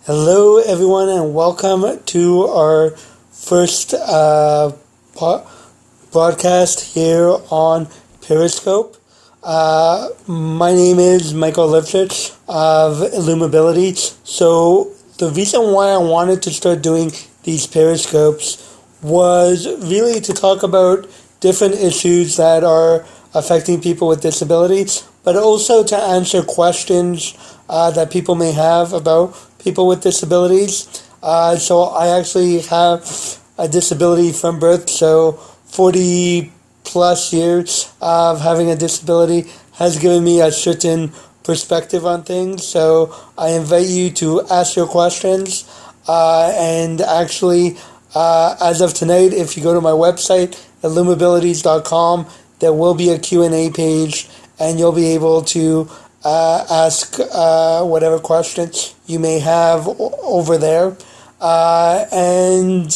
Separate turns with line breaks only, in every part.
Hello, everyone, and welcome to our first broadcast here on Periscope. My name is Michael Lipschitz of Illumability. So the reason why I wanted to start doing these Periscopes was really to talk about different issues that are affecting people with disabilities, but also to answer questions that people may have about people with disabilities. So I actually have a disability from birth, so 40 plus years of having a disability has given me a certain perspective on things. So I invite you to ask your questions. And actually, as of tonight, if you go to my website, illumabilities.com, there will be a Q&A page, and you'll be able to ask whatever questions you may have over there. And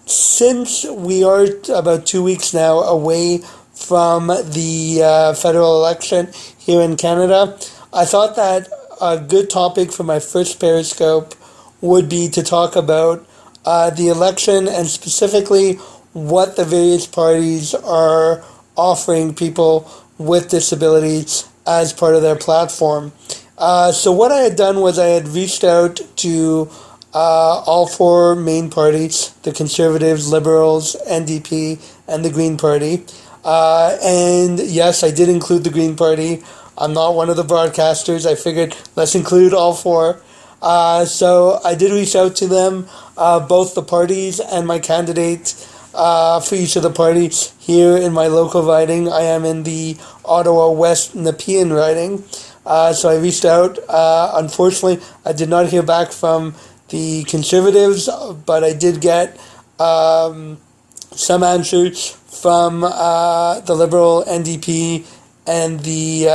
since we are about 2 weeks now away from the federal election here in Canada, I thought that a good topic for my first Periscope would be to talk about the election and specifically what the various parties are offering people with disabilities as part of their platform. So what I had done was I had reached out to all four main parties, the Conservatives, Liberals, NDP, and the Green Party. And yes, I did include the Green Party. I'm not one of the broadcasters. I figured let's include all four. So I did reach out to them, both the parties and my candidate for each of the parties here in my local riding. I am in the Ottawa West Nepean riding. So I reached out. Unfortunately, I did not hear back from the Conservatives, but I did get some answers from the Liberal, NDP, and the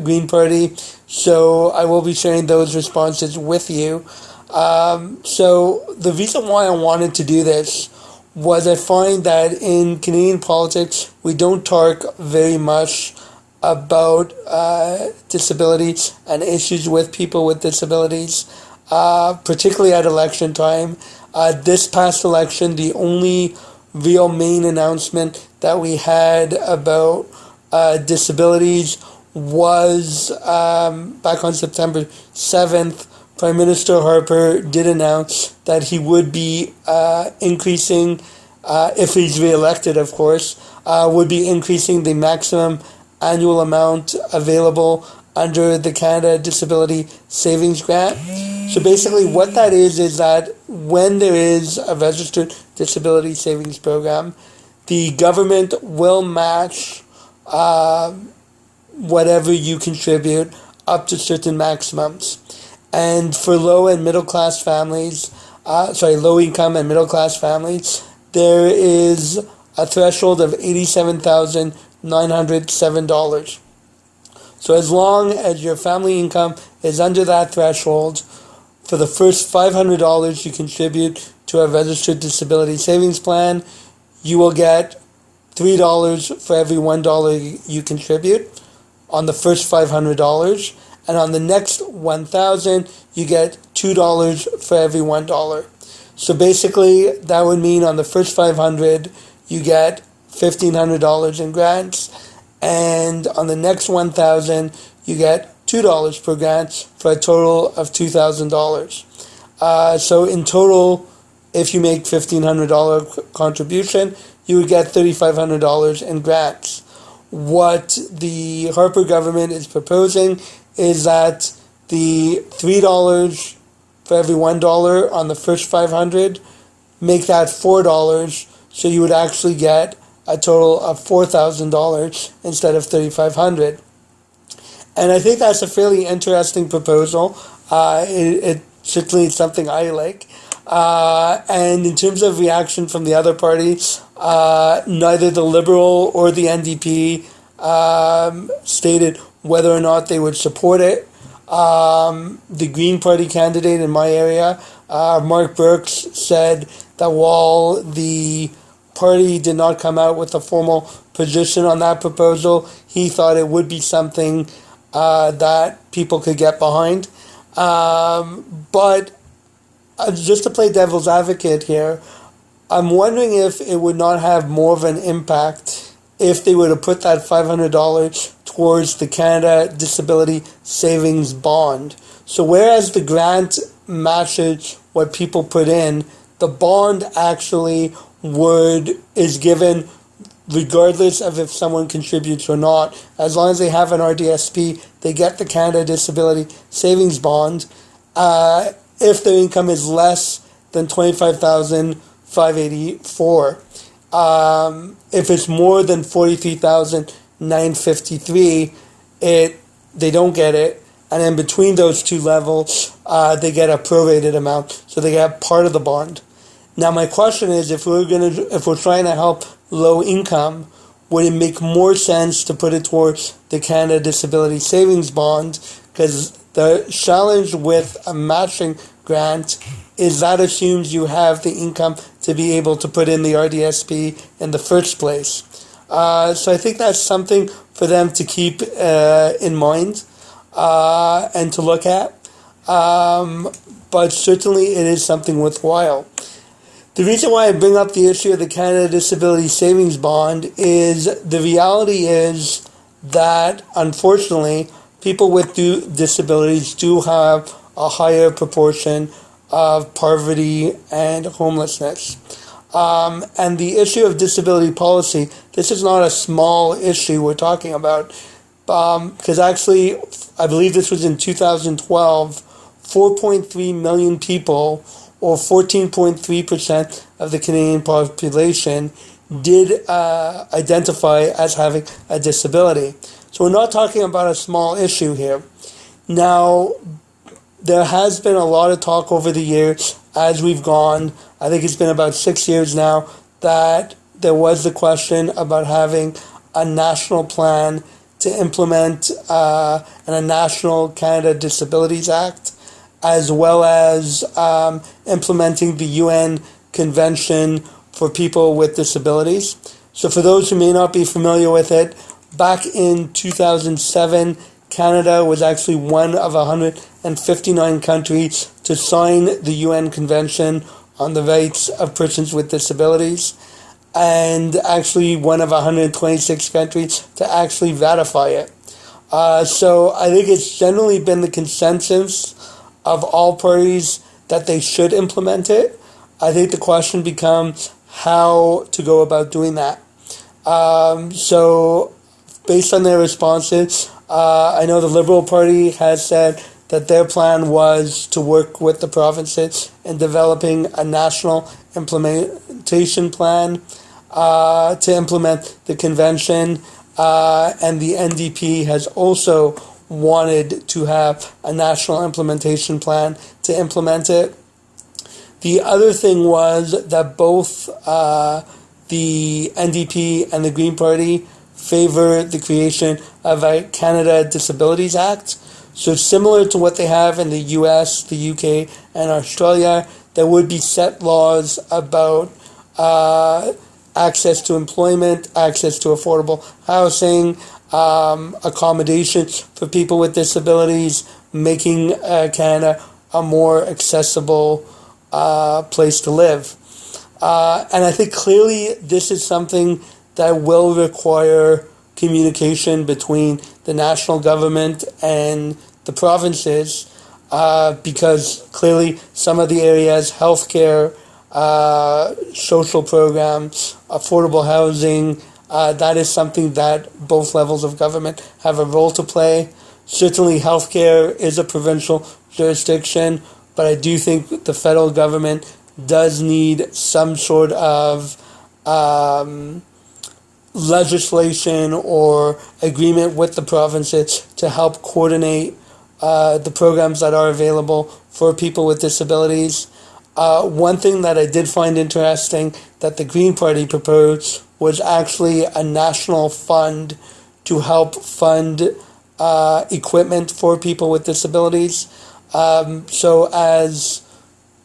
Green Party. So I will be sharing those responses with you. So the reason why I wanted to do this was I find that in Canadian politics, we don't talk very much about disabilities and issues with people with disabilities, particularly at election time. This past election, the only real main announcement that we had about disabilities was back on September 7th. Prime Minister Harper did announce that he would be increasing, if he's re-elected, of course, would be increasing the maximum annual amount available under the Canada Disability Savings Grant. So basically what that is that when there is a registered disability savings program, the government will match whatever you contribute up to certain maximums. And for low and middle class families, low income and middle class families, there is a threshold of $87,907. So as long as your family income is under that threshold, for the first $500 you contribute to a registered disability savings plan, you will get $3 for every $1 you contribute on the first $500. And on the next $1,000, you get $2 for every $1. So basically, that would mean on the first $500, you get $1,500 in grants, and on the next $1,000, you get $2 per grant for a total of $2,000. So in total, if you make $1,500 contribution, you would get $3,500 in grants. What the Harper government is proposing is that the $3 for every $1 on the first 500, make that $4, so you would actually get a total of $4,000 instead of $3,500. And I think that's a fairly interesting proposal. It certainly is something I like. And in terms of reaction from the other parties, neither the Liberal or the NDP stated whether or not they would support it. The Green Party candidate in my area, Mark Burks, said that while the party did not come out with a formal position on that proposal, he thought it would be something that people could get behind. But just to play devil's advocate here, I'm wondering if it would not have more of an impact if they were to put that $500 towards the Canada Disability Savings Bond. So whereas the grant matches what people put in, the bond actually is given regardless of if someone contributes or not. As long as they have an RDSP, they get the Canada Disability Savings Bond. If their income is less than $25,584, if it's more than $43,953, they don't get it. And in between those two levels, they get a prorated amount, so they get part of the bond. Now, my question is, if we're trying to help low income, would it make more sense to put it towards the Canada Disability Savings Bond? Because the challenge with a matching grant is that assumes you have the income to be able to put in the RDSP in the first place. So I think that's something for them to keep in mind and to look at. But certainly it is something worthwhile. The reason why I bring up the issue of the Canada Disability Savings Bond is the reality is that, unfortunately, people with disabilities do have a higher proportion of poverty and homelessness. And the issue of disability policy, this is not a small issue we're talking about, because actually, I believe this was in 2012, 4.3 million people, or 14.3% of the Canadian population, did identify as having a disability. So we're not talking about a small issue here. Now, there has been a lot of talk over the years as we've gone, I think it's been about 6 years now, that there was the question about having a national plan to implement and a National Canada Disabilities Act, as well as implementing the UN Convention for People with Disabilities. So for those who may not be familiar with it, back in 2007, Canada was actually one of 159 countries to sign the UN Convention on the Rights of Persons with Disabilities, and actually one of 126 countries to actually ratify it. So I think it's generally been the consensus of all parties that they should implement it. I think the question becomes how to go about doing that. So based on their responses, I know the Liberal Party has said that their plan was to work with the provinces in developing a national implementation plan to implement the convention, and the NDP has also wanted to have a national implementation plan to implement it. The other thing was that both the NDP and the Green Party favor the creation of a Canada Disabilities Act. So similar to what they have in the US, the UK, and Australia, there would be set laws about access to employment, access to affordable housing, accommodations for people with disabilities, making Canada a more accessible place to live. And I think clearly this is something that will require communication between the national government and the provinces, because clearly some of the areas, healthcare, social programs, affordable housing, that is something that both levels of government have a role to play. Certainly healthcare is a provincial jurisdiction, but I do think the federal government does need some sort of legislation or agreement with the provinces to help coordinate the programs that are available for people with disabilities. One thing that I did find interesting that the Green Party proposed was actually a national fund to help fund equipment for people with disabilities. So as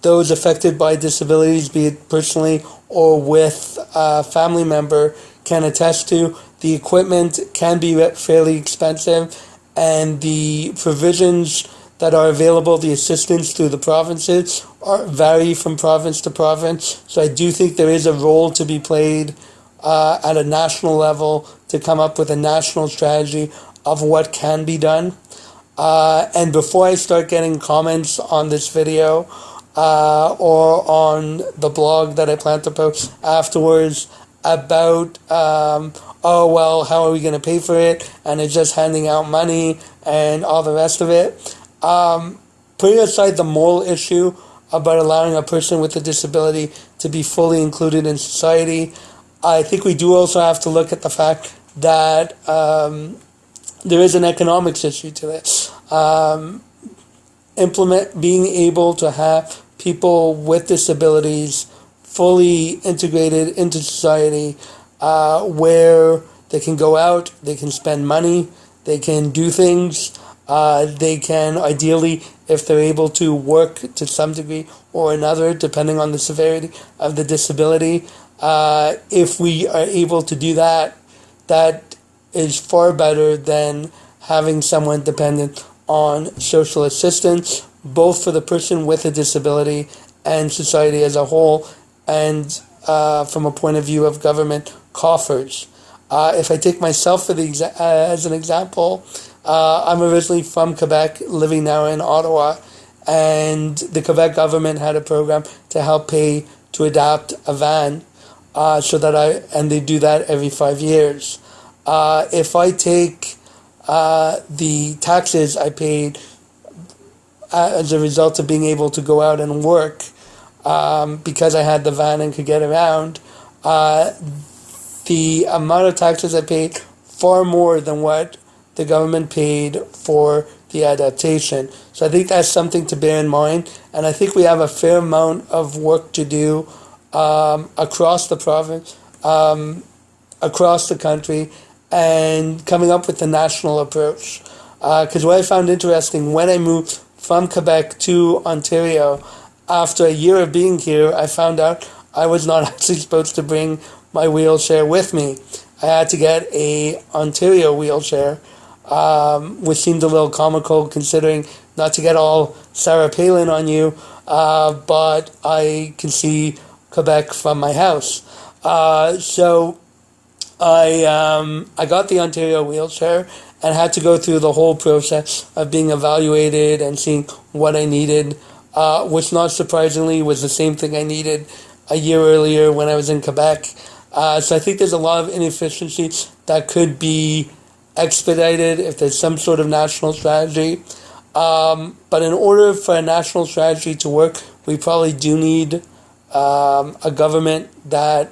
those affected by disabilities, be it personally or with a family member, can attest to, the equipment can be fairly expensive, and the provisions that are available, the assistance through the provinces, vary from province to province. So I do think there is a role to be played at a national level to come up with a national strategy of what can be done. And before I start getting comments on this video or on the blog that I plan to post afterwards about, oh, well, how are we going to pay for it? And it's just handing out money and all the rest of it. Putting aside the moral issue about allowing a person with a disability to be fully included in society, I think we do also have to look at the fact that there is an economics issue to this. Being able to have people with disabilities fully integrated into society, where they can go out, they can spend money, they can do things, they can ideally, if they're able to, work to some degree or another, depending on the severity of the disability. If we are able to do that, that is far better than having someone dependent on social assistance, both for the person with a disability and society as a whole, and from a point of view of government coffers. If I take myself as an example, I'm originally from Quebec, living now in Ottawa, and the Quebec government had a program to help pay to adapt a van, and they do that every 5 years. If I take the taxes I paid as a result of being able to go out and work, because I had the van and could get around, the amount of taxes I paid far more than what the government paid for the adaptation. So I think that's something to bear in mind, and I think we have a fair amount of work to do across the province, across the country, and coming up with a national approach. Because what I found interesting, when I moved from Quebec to Ontario, after a year of being here, I found out I was not actually supposed to bring my wheelchair with me. I had to get a Ontario wheelchair, which seemed a little comical considering, not to get all Sarah Palin on you, but I can see Quebec from my house. So I got the Ontario wheelchair and had to go through the whole process of being evaluated and seeing what I needed, which not surprisingly was the same thing I needed a year earlier when I was in Quebec. So I think there's a lot of inefficiencies that could be expedited if there's some sort of national strategy. But in order for a national strategy to work, we probably do need a government that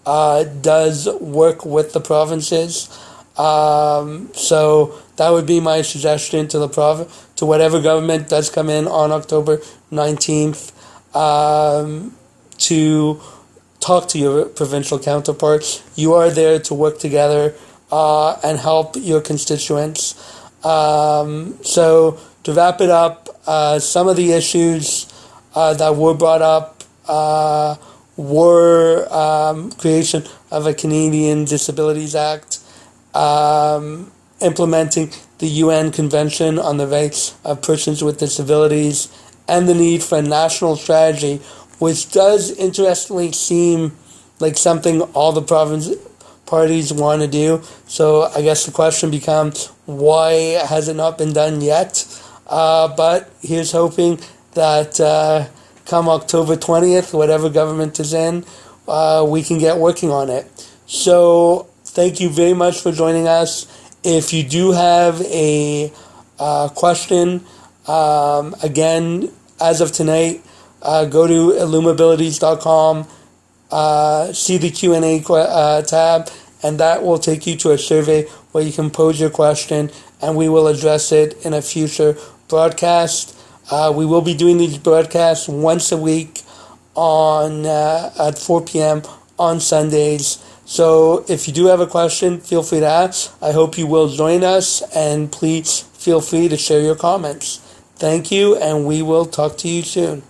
does work with the provinces. So that would be my suggestion to to whatever government does come in on October 19th, to talk to your provincial counterparts. You are there to work together and help your constituents. So to wrap it up, some of the issues that were brought up were creation of a Canadian Disabilities Act, implementing the UN Convention on the Rights of Persons with Disabilities, and the need for a national strategy, which does interestingly seem like something all the province parties want to do. So I guess the question becomes, why has it not been done yet? But here's hoping that come October 20th, whatever government is in, we can get working on it. So thank you very much for joining us. If you do have a question, again, as of tonight, go to illumabilities.com, see the Q&A tab, and that will take you to a survey where you can pose your question, and we will address it in a future broadcast. We will be doing these broadcasts once a week at 4 p.m. on Sundays. So if you do have a question, feel free to ask. I hope you will join us, and please feel free to share your comments. Thank you, and we will talk to you soon.